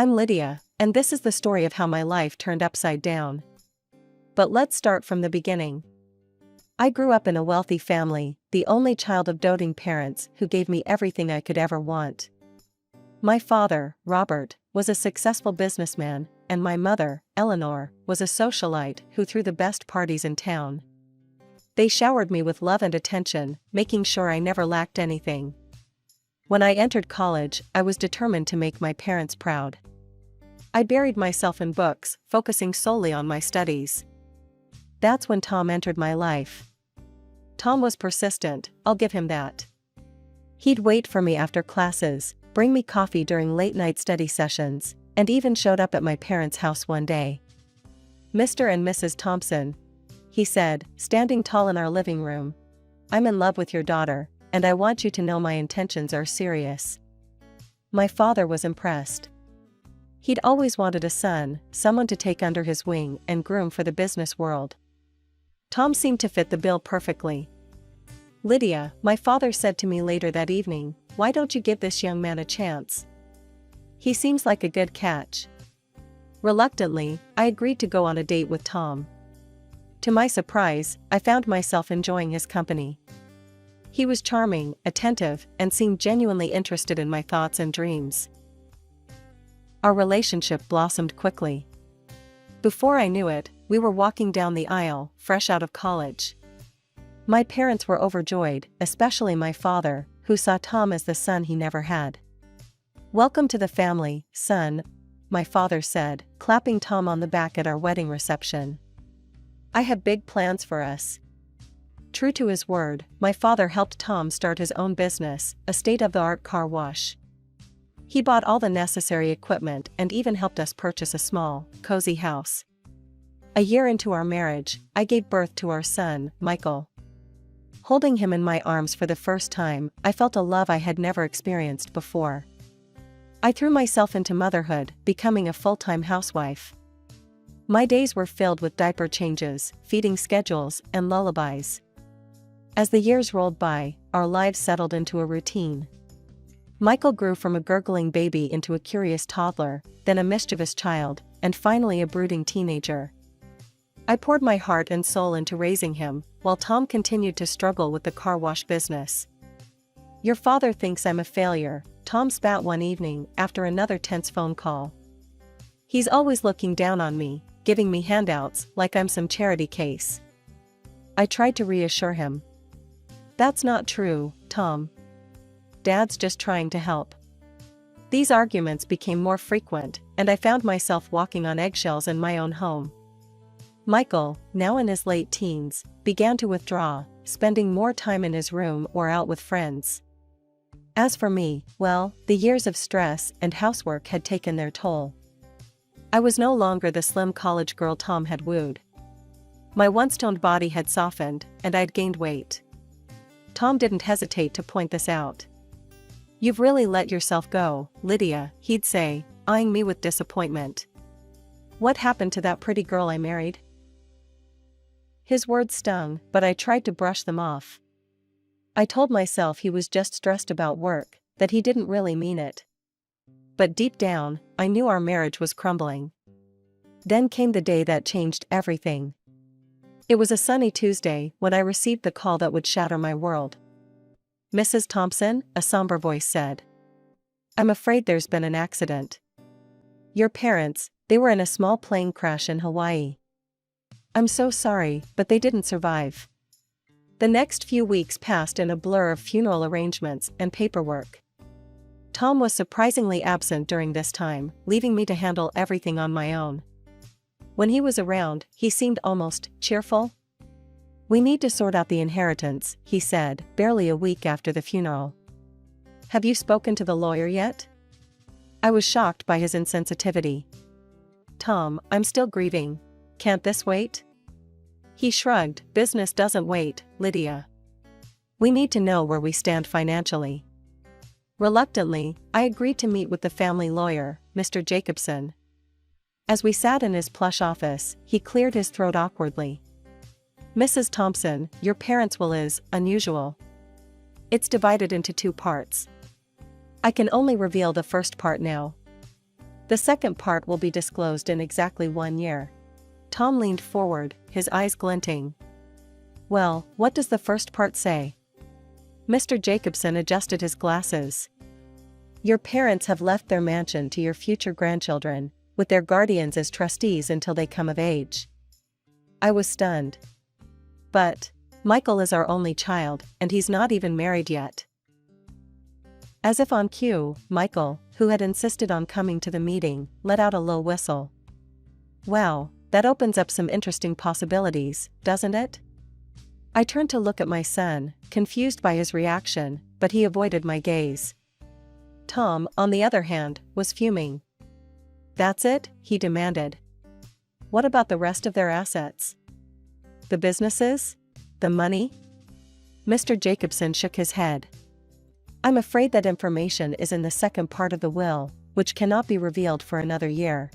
I'm Lydia, and this is the story of how my life turned upside down. But let's start from the beginning. I grew up in a wealthy family, the only child of doting parents who gave me everything I could ever want. My father, Robert, was a successful businessman, and my mother, Eleanor, was a socialite who threw the best parties in town. They showered me with love and attention, making sure I never lacked anything. When I entered college, I was determined to make my parents proud. I buried myself in books, focusing solely on my studies. That's when Tom entered my life. Tom was persistent, I'll give him that. He'd wait for me after classes, bring me coffee during late-night study sessions, and even showed up at my parents' house one day. "Mr. and Mrs. Thompson," he said, standing tall in our living room. "I'm in love with your daughter, and I want you to know my intentions are serious." My father was impressed. He'd always wanted a son, someone to take under his wing and groom for the business world. Tom seemed to fit the bill perfectly. "Lydia," my father said to me later that evening, "why don't you give this young man a chance? He seems like a good catch." Reluctantly, I agreed to go on a date with Tom. To my surprise, I found myself enjoying his company. He was charming, attentive, and seemed genuinely interested in my thoughts and dreams. Our relationship blossomed quickly. Before I knew it, we were walking down the aisle, fresh out of college. My parents were overjoyed, especially my father, who saw Tom as the son he never had. "Welcome to the family, son," my father said, clapping Tom on the back at our wedding reception. "I have big plans for us." True to his word, my father helped Tom start his own business, a state-of-the-art car wash. He bought all the necessary equipment and even helped us purchase a small, cozy house. A year into our marriage, I gave birth to our son, Michael. Holding him in my arms for the first time, I felt a love I had never experienced before. I threw myself into motherhood, becoming a full-time housewife. My days were filled with diaper changes, feeding schedules, and lullabies. As the years rolled by, our lives settled into a routine. Michael grew from a gurgling baby into a curious toddler, then a mischievous child, and finally a brooding teenager. I poured my heart and soul into raising him, while Tom continued to struggle with the car wash business. "Your father thinks I'm a failure," Tom spat one evening after another tense phone call. "He's always looking down on me, giving me handouts like I'm some charity case." I tried to reassure him. "That's not true, Tom. Dad's just trying to help." These arguments became more frequent, and I found myself walking on eggshells in my own home. Michael, now in his late teens, began to withdraw, spending more time in his room or out with friends. As for me, well, the years of stress and housework had taken their toll. I was no longer the slim college girl Tom had wooed. My once toned body had softened, and I'd gained weight. Tom didn't hesitate to point this out. "You've really let yourself go, Lydia," he'd say, eyeing me with disappointment. "What happened to that pretty girl I married?" His words stung, but I tried to brush them off. I told myself he was just stressed about work, that he didn't really mean it. But deep down, I knew our marriage was crumbling. Then came the day that changed everything. It was a sunny Tuesday when I received the call that would shatter my world. "Mrs. Thompson," a somber voice said. "I'm afraid there's been an accident. Your parents, they were in a small plane crash in Hawaii." "I'm so sorry, but they didn't survive." The next few weeks passed in a blur of funeral arrangements and paperwork. Tom was surprisingly absent during this time, leaving me to handle everything on my own. When he was around, he seemed almost cheerful. "We need to sort out the inheritance," he said, barely a week after the funeral. "Have you spoken to the lawyer yet?" I was shocked by his insensitivity. "Tom, I'm still grieving. Can't this wait?" He shrugged. "Business doesn't wait, Lydia. We need to know where we stand financially." Reluctantly, I agreed to meet with the family lawyer, Mr. Jacobson. As we sat in his plush office, he cleared his throat awkwardly. "Mrs. Thompson, your parents' will is unusual. It's divided into two parts. I can only reveal the first part now. The second part will be disclosed in exactly 1 year. Tom leaned forward, his eyes glinting. Well, what does the first part say? Mr. Jacobson adjusted his glasses. Your parents have left their mansion to your future grandchildren, with their guardians as trustees until they come of age. I was stunned. But Michael is our only child, and he's not even married yet. As if on cue, Michael, who had insisted on coming to the meeting, let out a low whistle. Wow, that opens up some interesting possibilities, doesn't it? I turned to look at my son, confused by his reaction, but he avoided my gaze. Tom, on the other hand, was fuming. That's it? He demanded. What about the rest of their assets? The businesses? The money? Mr. Jacobson shook his head. I'm afraid that information is in the second part of the will, which cannot be revealed for another year.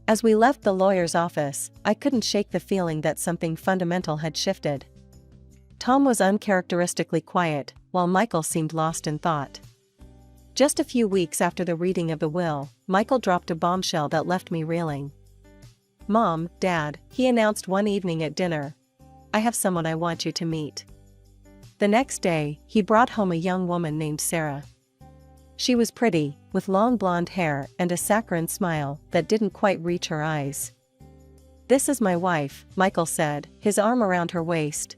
As we left the lawyer's office, I couldn't shake the feeling that something fundamental had shifted. Tom was uncharacteristically quiet, while Michael seemed lost in thought. Just a few weeks after the reading of the will, Michael dropped a bombshell that left me reeling. Mom, Dad, he announced one evening at dinner. I have someone I want you to meet. The next day, he brought home a young woman named Sarah. She was pretty, with long blonde hair and a saccharine smile that didn't quite reach her eyes. This is my wife, Michael said, his arm around her waist.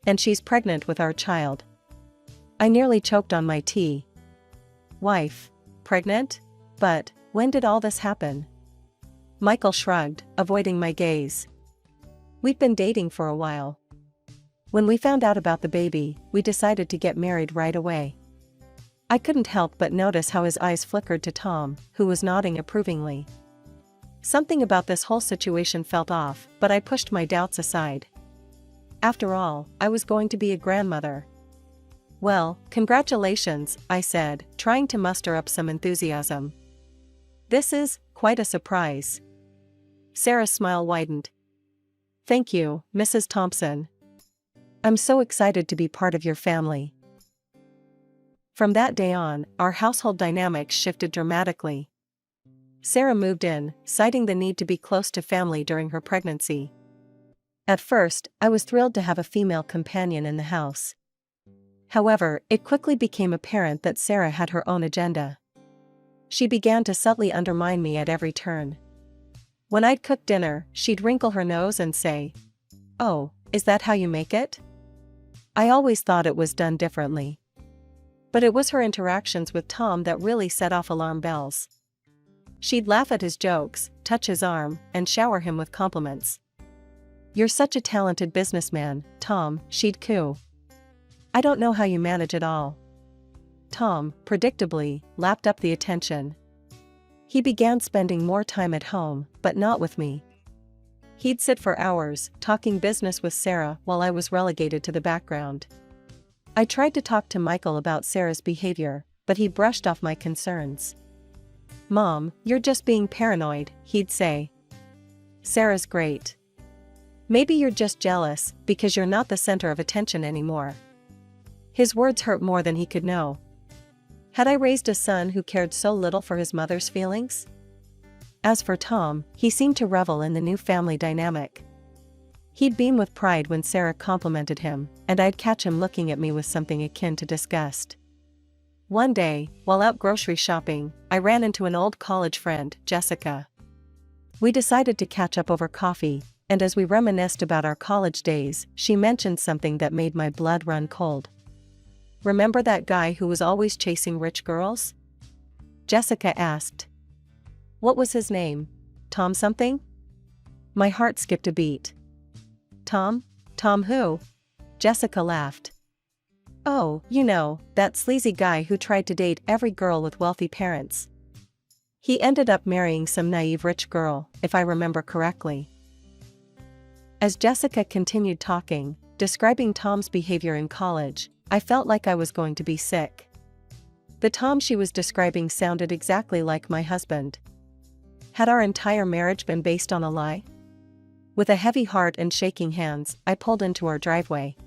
And she's pregnant with our child. I nearly choked on my tea. Wife? Pregnant? But, when did all this happen? Michael shrugged, avoiding my gaze. We'd been dating for a while. When we found out about the baby, we decided to get married right away. I couldn't help but notice how his eyes flickered to Tom, who was nodding approvingly. Something about this whole situation felt off, but I pushed my doubts aside. After all, I was going to be a grandmother. Well, congratulations, I said, trying to muster up some enthusiasm. This is quite a surprise. Sarah's smile widened. Thank you, Mrs. Thompson. I'm so excited to be part of your family. From that day on, our household dynamics shifted dramatically. Sarah moved in, citing the need to be close to family during her pregnancy. At first, I was thrilled to have a female companion in the house. However, it quickly became apparent that Sarah had her own agenda. She began to subtly undermine me at every turn. When I'd cook dinner, she'd wrinkle her nose and say, "Oh, is that how you make it?" I always thought it was done differently. But it was her interactions with Tom that really set off alarm bells. She'd laugh at his jokes, touch his arm, and shower him with compliments. "You're such a talented businessman, Tom," she'd coo. "I don't know how you manage it all." Tom, predictably, lapped up the attention. He began spending more time at home, but not with me. He'd sit for hours, talking business with Sarah while I was relegated to the background. I tried to talk to Michael about Sarah's behavior, but he brushed off my concerns. "Mom, you're just being paranoid," he'd say. "Sarah's great. Maybe you're just jealous because you're not the center of attention anymore." His words hurt more than he could know. Had I raised a son who cared so little for his mother's feelings? As for Tom, he seemed to revel in the new family dynamic. He'd beam with pride when Sarah complimented him, and I'd catch him looking at me with something akin to disgust. One day, while out grocery shopping, I ran into an old college friend, Jessica. We decided to catch up over coffee, and as we reminisced about our college days, she mentioned something that made my blood run cold. "Remember that guy who was always chasing rich girls?" Jessica asked. "What was his name? Tom something?" My heart skipped a beat. "Tom? Tom who?" Jessica laughed. "Oh, you know, that sleazy guy who tried to date every girl with wealthy parents. He ended up marrying some naive rich girl, if I remember correctly." As Jessica continued talking, describing Tom's behavior in college, I felt like I was going to be sick. The Tom she was describing sounded exactly like my husband. Had our entire marriage been based on a lie? With a heavy heart and shaking hands, I pulled into our driveway.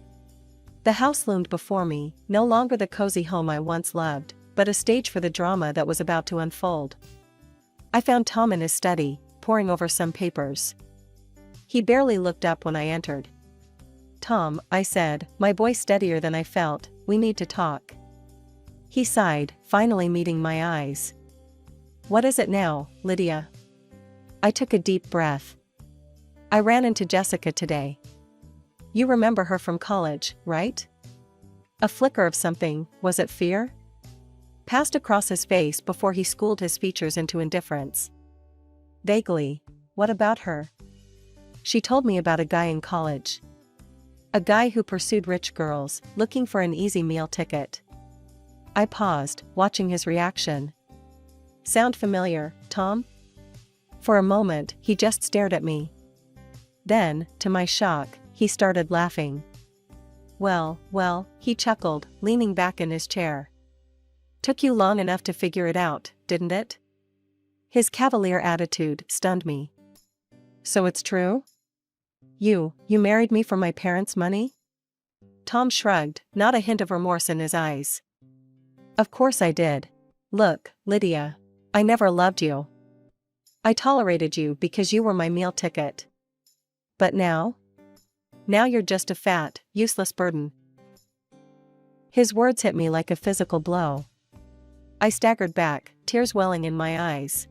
The house loomed before me, no longer the cozy home I once loved, but a stage for the drama that was about to unfold. I found Tom in his study, poring over some papers. He barely looked up when I entered. "Tom," I said, my voice steadier than I felt, "we need to talk." He sighed, finally meeting my eyes. "What is it now, Lydia?" I took a deep breath. "I ran into Jessica today. You remember her from college, right?" A flicker of something, was it fear? Passed across his face before he schooled his features into indifference. Vaguely. "What about her?" "She told me about a guy in college. A guy who pursued rich girls, looking for an easy meal ticket." I paused, watching his reaction. "Sound familiar, Tom?" For a moment, he just stared at me. Then, to my shock, he started laughing. Well, he chuckled, leaning back in his chair. "Took you long enough to figure it out, didn't it?" His cavalier attitude stunned me. "So it's true? You married me for my parents' money?" Tom shrugged, not a hint of remorse in his eyes. "Of course I did. Look, Lydia. I never loved you. I tolerated you because you were my meal ticket. But now? Now you're just a fat, useless burden." His words hit me like a physical blow. I staggered back, tears welling in my eyes.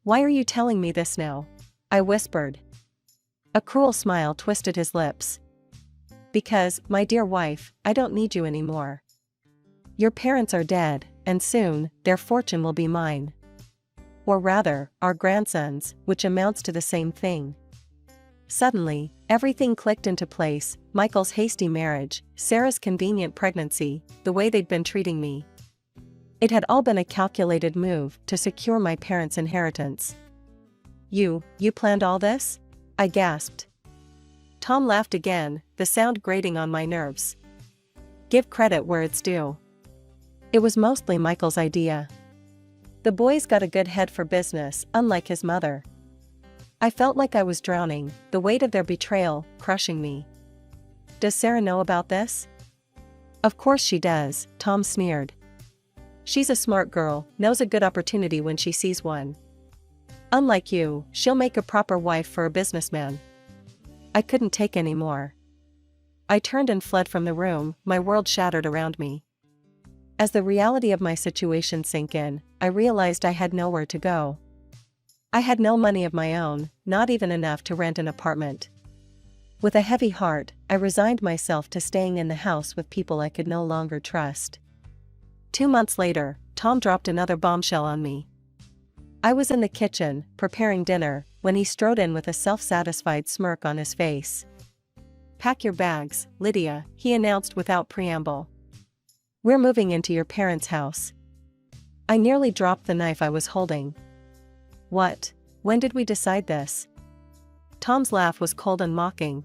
"Why are you telling me this now?" I whispered. A cruel smile twisted his lips. "Because, my dear wife, I don't need you anymore. Your parents are dead, and soon, their fortune will be mine. Or rather, our grandson's, which amounts to the same thing." Suddenly, everything clicked into place: Michael's hasty marriage, Sarah's convenient pregnancy, the way they'd been treating me. It had all been a calculated move to secure my parents' inheritance. You planned all this?" I gasped. Tom laughed again, the sound grating on my nerves. "Give credit where it's due. It was mostly Michael's idea. The boy's got a good head for business, unlike his mother." I felt like I was drowning, the weight of their betrayal crushing me. "Does Sarah know about this?" "Of course she does," Tom sneered. "She's a smart girl, knows a good opportunity when she sees one. Unlike you, she'll make a proper wife for a businessman." I couldn't take any more. I turned and fled from the room, my world shattered around me. As the reality of my situation sank in, I realized I had nowhere to go. I had no money of my own, not even enough to rent an apartment. With a heavy heart, I resigned myself to staying in the house with people I could no longer trust. 2 months later, Tom dropped another bombshell on me. I was in the kitchen, preparing dinner, when he strode in with a self-satisfied smirk on his face. "Pack your bags, Lydia," he announced without preamble. "We're moving into your parents' house." I nearly dropped the knife I was holding. "What? When did we decide this?" Tom's laugh was cold and mocking.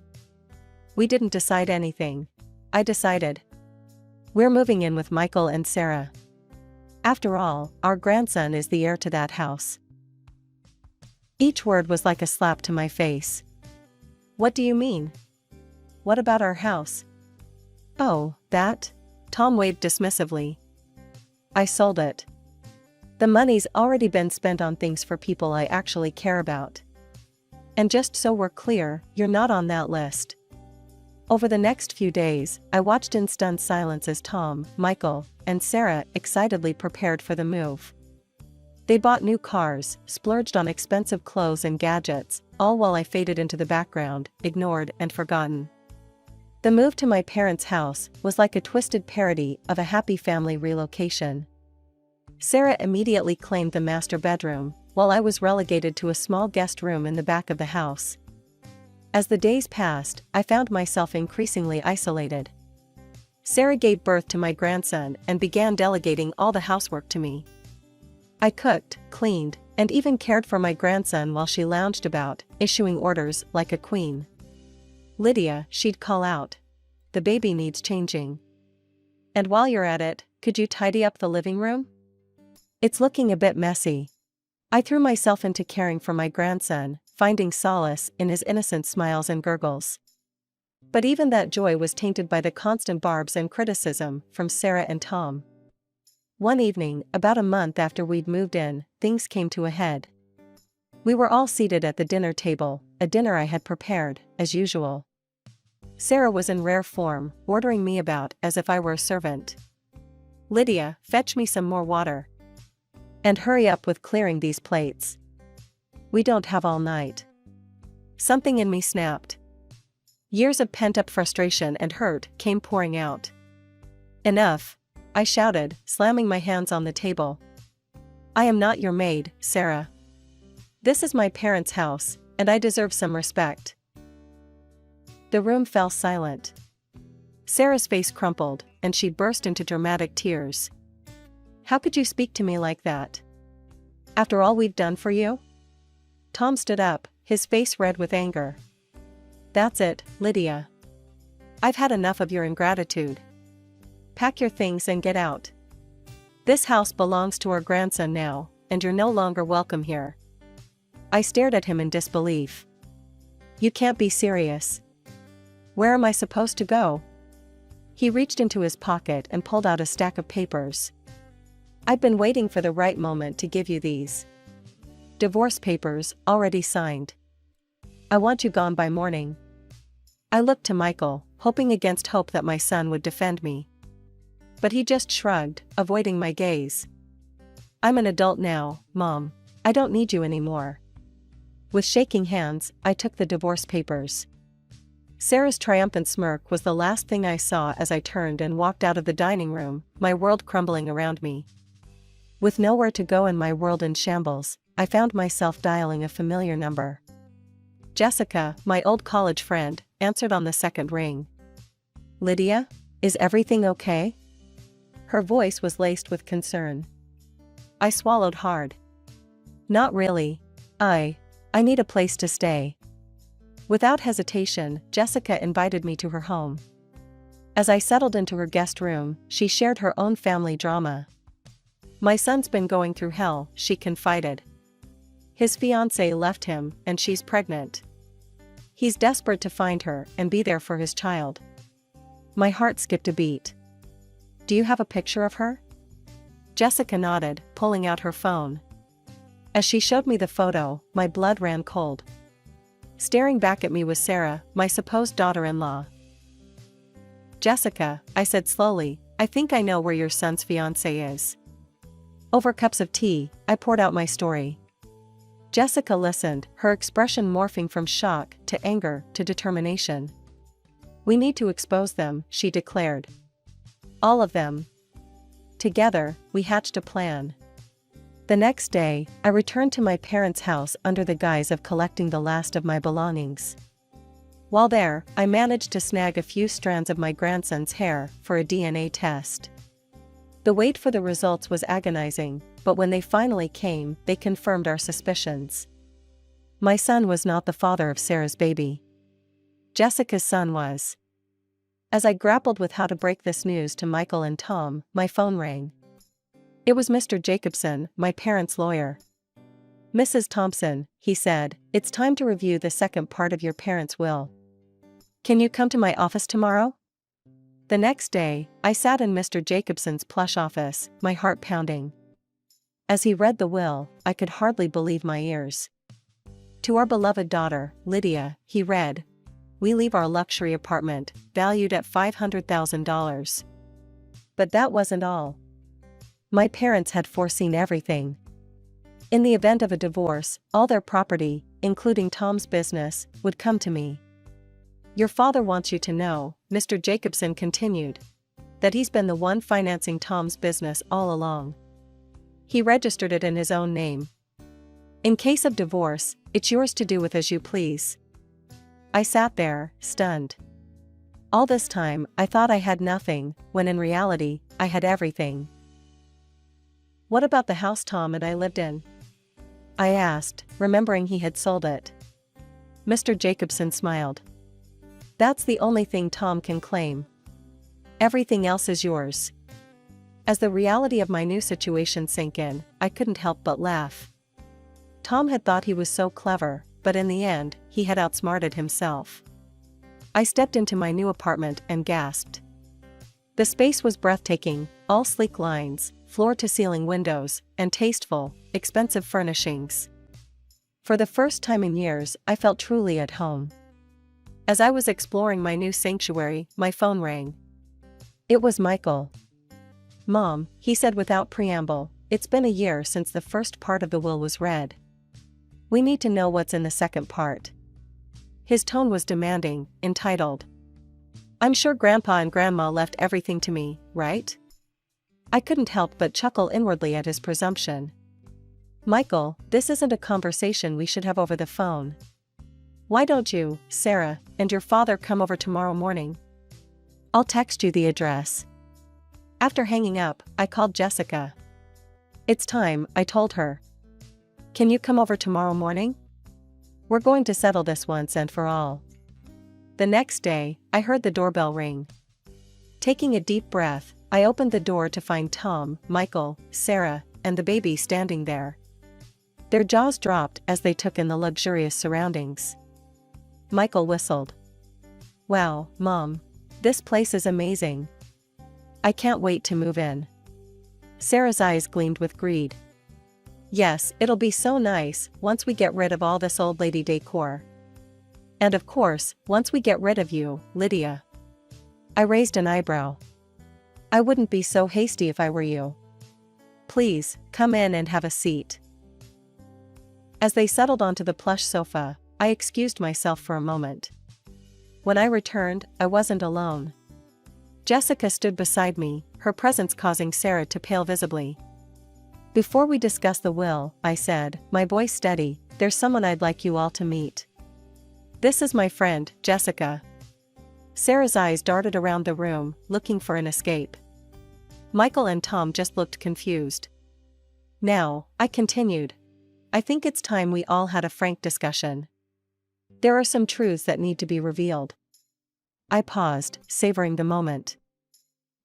"We didn't decide anything. I decided. We're moving in with Michael and Sarah. After all, our grandson is the heir to that house." Each word was like a slap to my face. "What do you mean? What about our house?" "Oh, that?" Tom waved dismissively. "I sold it. The money's already been spent on things for people I actually care about. And just so we're clear, you're not on that list." Over the next few days, I watched in stunned silence as Tom, Michael, and Sarah excitedly prepared for the move. They bought new cars, splurged on expensive clothes and gadgets, all while I faded into the background, ignored and forgotten. The move to my parents' house was like a twisted parody of a happy family relocation. Sarah immediately claimed the master bedroom, while I was relegated to a small guest room in the back of the house. As the days passed, I found myself increasingly isolated. Sarah gave birth to my grandson and began delegating all the housework to me. I cooked, cleaned, and even cared for my grandson while she lounged about, issuing orders like a queen. "Lydia," she'd call out. "The baby needs changing. And while you're at it, could you tidy up the living room? It's looking a bit messy." I threw myself into caring for my grandson, finding solace in his innocent smiles and gurgles. But even that joy was tainted by the constant barbs and criticism from Sarah and Tom. One evening, about a month after we'd moved in, things came to a head. We were all seated at the dinner table, a dinner I had prepared, as usual. Sarah was in rare form, ordering me about as if I were a servant. "Lydia, fetch me some more water. And hurry up with clearing these plates. We don't have all night." Something in me snapped. Years of pent-up frustration and hurt came pouring out. "Enough," I shouted, slamming my hands on the table. "I am not your maid, Sarah. This is my parents' house, and I deserve some respect." The room fell silent. Sarah's face crumpled, and she burst into dramatic tears. "How could you speak to me like that? After all we've done for you?" Tom stood up, his face red with anger. "That's it, Lydia. I've had enough of your ingratitude. Pack your things and get out. This house belongs to our grandson now, and you're no longer welcome here." I stared at him in disbelief. "You can't be serious. Where am I supposed to go?" He reached into his pocket and pulled out a stack of papers. "I've been waiting for the right moment to give you these. Divorce papers, already signed. I want you gone by morning." I looked to Michael, hoping against hope that my son would defend me. But he just shrugged, avoiding my gaze. "I'm an adult now, Mom. I don't need you anymore." With shaking hands, I took the divorce papers. Sarah's triumphant smirk was the last thing I saw as I turned and walked out of the dining room, my world crumbling around me. With nowhere to go and my world in shambles, I found myself dialing a familiar number. Jessica, my old college friend, answered on the second ring. "Lydia, is everything okay?" Her voice was laced with concern. I swallowed hard. "Not really. I need a place to stay." Without hesitation, Jessica invited me to her home. As I settled into her guest room, she shared her own family drama. "My son's been going through hell," she confided. "His fiancée left him, and she's pregnant. He's desperate to find her and be there for his child." My heart skipped a beat. "Do you have a picture of her?" Jessica nodded, pulling out her phone. As she showed me the photo, my blood ran cold. Staring back at me was Sarah, my supposed daughter-in-law. "Jessica," I said slowly, "I think I know where your son's fiancée is." Over cups of tea, I poured out my story. Jessica listened, her expression morphing from shock to anger to determination. "We need to expose them," she declared. "All of them." Together, we hatched a plan. The next day, I returned to my parents' house under the guise of collecting the last of my belongings. While there, I managed to snag a few strands of my grandson's hair for a DNA test. The wait for the results was agonizing, but when they finally came, they confirmed our suspicions. My son was not the father of Sarah's baby. Jessica's son was. As I grappled with how to break this news to Michael and Tom, my phone rang. It was Mr. Jacobson, my parents' lawyer. "Mrs. Thompson," he said, "it's time to review the second part of your parents' will. Can you come to my office tomorrow?" The next day, I sat in Mr. Jacobson's plush office, my heart pounding. As he read the will, I could hardly believe my ears. "To our beloved daughter, Lydia," he read, "we leave our luxury apartment, valued at $500,000. But that wasn't all. My parents had foreseen everything. In the event of a divorce, all their property, including Tom's business, would come to me. Your father wants you to know," Mr. Jacobson continued, "that he's been the one financing Tom's business all along. He registered it in his own name. In case of divorce, it's yours to do with as you please." I sat there, stunned. All this time, I thought I had nothing, when in reality, I had everything. "What about the house Tom and I lived in?" I asked, remembering he had sold it. Mr. Jacobson smiled. "That's the only thing Tom can claim. Everything else is yours." As the reality of my new situation sank in, I couldn't help but laugh. Tom had thought he was so clever, but in the end, he had outsmarted himself. I stepped into my new apartment and gasped. The space was breathtaking, all sleek lines, floor-to-ceiling windows, and tasteful, expensive furnishings. For the first time in years, I felt truly at home. As I was exploring my new sanctuary, my phone rang. It was Michael. "Mom," he said without preamble, "it's been a year since the first part of the will was read. We need to know what's in the second part." His tone was demanding, entitled. "I'm sure Grandpa and Grandma left everything to me, right?" I couldn't help but chuckle inwardly at his presumption. "Michael, this isn't a conversation we should have over the phone. Why don't you, Sarah, and your father come over tomorrow morning? I'll text you the address." After hanging up, I called Jessica. "It's time," I told her. "Can you come over tomorrow morning? We're going to settle this once and for all." The next day, I heard the doorbell ring. Taking a deep breath, I opened the door to find Tom, Michael, Sarah, and the baby standing there. Their jaws dropped as they took in the luxurious surroundings. Michael whistled. "Wow, Mom. This place is amazing. I can't wait to move in." Sarah's eyes gleamed with greed. "Yes, it'll be so nice once we get rid of all this old lady decor. And of course, once we get rid of you, Lydia." I raised an eyebrow. "I wouldn't be so hasty if I were you. Please, come in and have a seat." As they settled onto the plush sofa, I excused myself for a moment. When I returned, I wasn't alone. Jessica stood beside me, her presence causing Sarah to pale visibly. "Before we discuss the will," I said, my voice steady, "there's someone I'd like you all to meet. This is my friend, Jessica." Sarah's eyes darted around the room, looking for an escape. Michael and Tom just looked confused. "Now," I continued, "I think it's time we all had a frank discussion. There are some truths that need to be revealed." I paused, savoring the moment.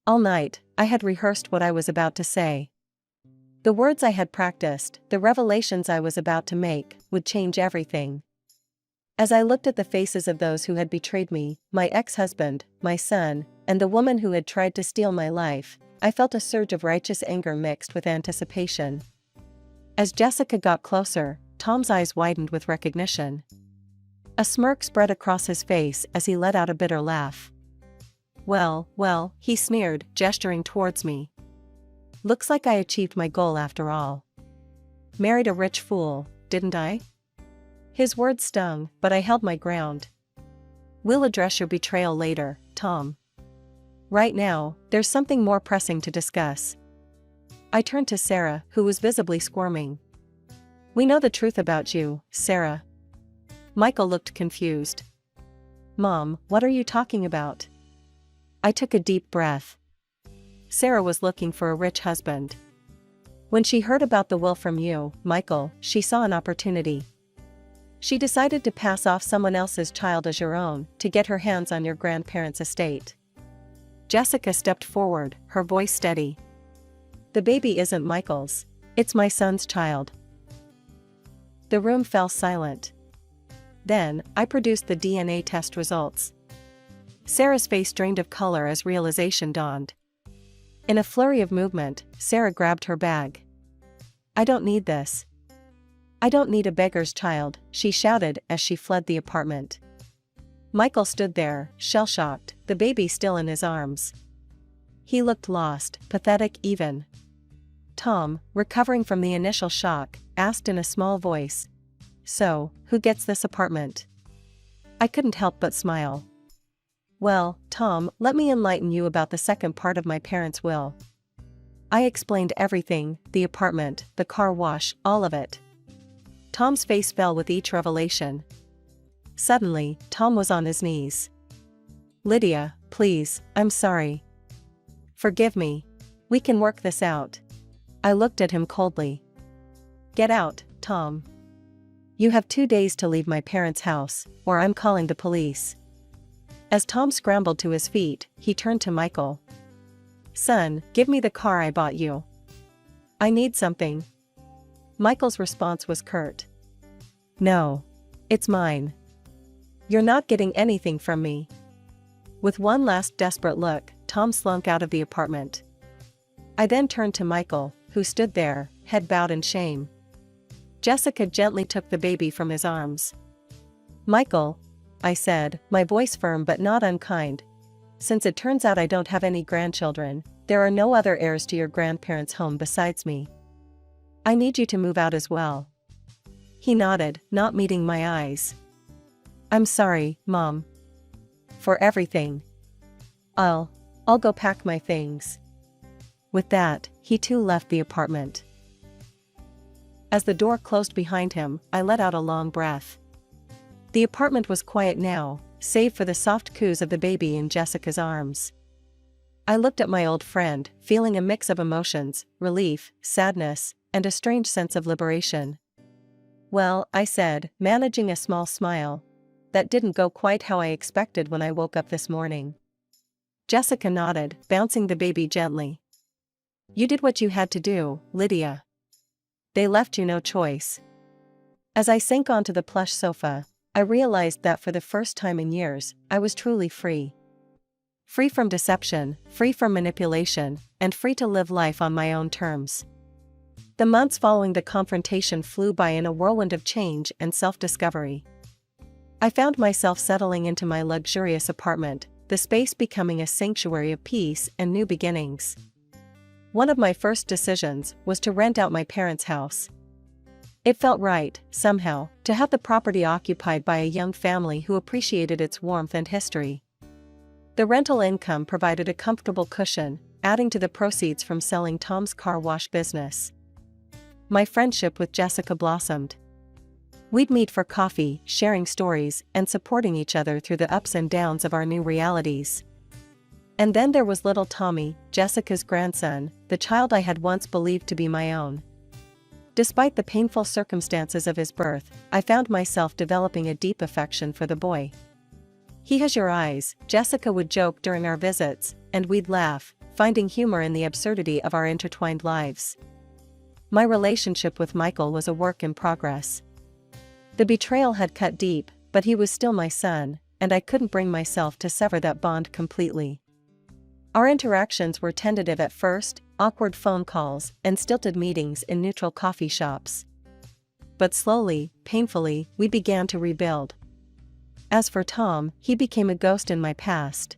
All night, I had rehearsed what I was about to say. The words I had practiced, the revelations I was about to make, would change everything. As I looked at the faces of those who had betrayed me, my ex-husband, my son, and the woman who had tried to steal my life, I felt a surge of righteous anger mixed with anticipation. As Jessica got closer, Tom's eyes widened with recognition. A smirk spread across his face as he let out a bitter laugh. Well, he sneered, gesturing towards me. "Looks like I achieved my goal after all. Married a rich fool, didn't I?" His words stung, but I held my ground. "We'll address your betrayal later, Tom. Right now, there's something more pressing to discuss." I turned to Sarah, who was visibly squirming. "We know the truth about you, Sarah." Michael looked confused. "Mom, what are you talking about?" I took a deep breath. Sarah was looking for a rich husband. When she heard about the will from you, Michael, she saw an opportunity. She decided to pass off someone else's child as your own, to get her hands on your grandparents' estate. Jessica stepped forward, her voice steady. "The baby isn't Michael's. It's my son's child." The room fell silent. Then, I produced the DNA test results. Sarah's face drained of color as realization dawned. In a flurry of movement, Sarah grabbed her bag. "I don't need this. I don't need a beggar's child," she shouted as she fled the apartment. Michael stood there, shell-shocked, the baby still in his arms. He looked lost, pathetic even. Tom, recovering from the initial shock, asked in a small voice, "So, who gets this apartment?" I couldn't help but smile. "Well, Tom, let me enlighten you about the second part of my parents' will." I explained everything, the apartment, the car wash, all of it. Tom's face fell with each revelation. Suddenly, Tom was on his knees. "Lydia, please, I'm sorry. Forgive me. We can work this out." I looked at him coldly. "Get out, Tom. You have 2 days to leave my parents' house, or I'm calling the police." As Tom scrambled to his feet, he turned to Michael. "Son, give me the car I bought you. I need something." Michael's response was curt. "No. It's mine. You're not getting anything from me." With one last desperate look, Tom slunk out of the apartment. I then turned to Michael, who stood there, head bowed in shame. Jessica gently took the baby from his arms. "Michael," I said, my voice firm but not unkind, "since it turns out I don't have any grandchildren, there are no other heirs to your grandparents' home besides me. I need you to move out as well." He nodded, not meeting my eyes. "I'm sorry, Mom. For everything. I'll go pack my things." With that, he too left the apartment. As the door closed behind him, I let out a long breath. The apartment was quiet now, save for the soft coos of the baby in Jessica's arms. I looked at my old friend, feeling a mix of emotions, relief, sadness, and a strange sense of liberation. "Well," I said, managing a small smile, "that didn't go quite how I expected when I woke up this morning." Jessica nodded, bouncing the baby gently. "You did what you had to do, Lydia. They left you no choice." As I sank onto the plush sofa, I realized that for the first time in years, I was truly free. Free from deception, free from manipulation, and free to live life on my own terms. The months following the confrontation flew by in a whirlwind of change and self-discovery. I found myself settling into my luxurious apartment, the space becoming a sanctuary of peace and new beginnings. One of my first decisions was to rent out my parents' house. It felt right, somehow, to have the property occupied by a young family who appreciated its warmth and history. The rental income provided a comfortable cushion, adding to the proceeds from selling Tom's car wash business. My friendship with Jessica blossomed. We'd meet for coffee, sharing stories, and supporting each other through the ups and downs of our new realities. And then there was little Tommy, Jessica's grandson, the child I had once believed to be my own. Despite the painful circumstances of his birth, I found myself developing a deep affection for the boy. "He has your eyes," Jessica would joke during our visits, and we'd laugh, finding humor in the absurdity of our intertwined lives. My relationship with Michael was a work in progress. The betrayal had cut deep, but he was still my son, and I couldn't bring myself to sever that bond completely. Our interactions were tentative at first, awkward phone calls, and stilted meetings in neutral coffee shops. But slowly, painfully, we began to rebuild. As for Tom, he became a ghost in my past.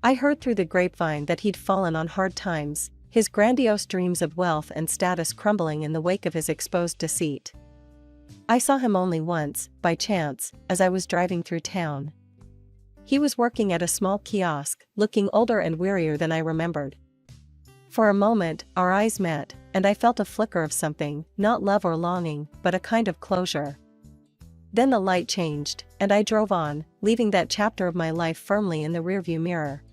I heard through the grapevine that he'd fallen on hard times, his grandiose dreams of wealth and status crumbling in the wake of his exposed deceit. I saw him only once, by chance, as I was driving through town. He was working at a small kiosk, looking older and wearier than I remembered. For a moment, our eyes met, and I felt a flicker of something, not love or longing, but a kind of closure. Then the light changed, and I drove on, leaving that chapter of my life firmly in the rearview mirror.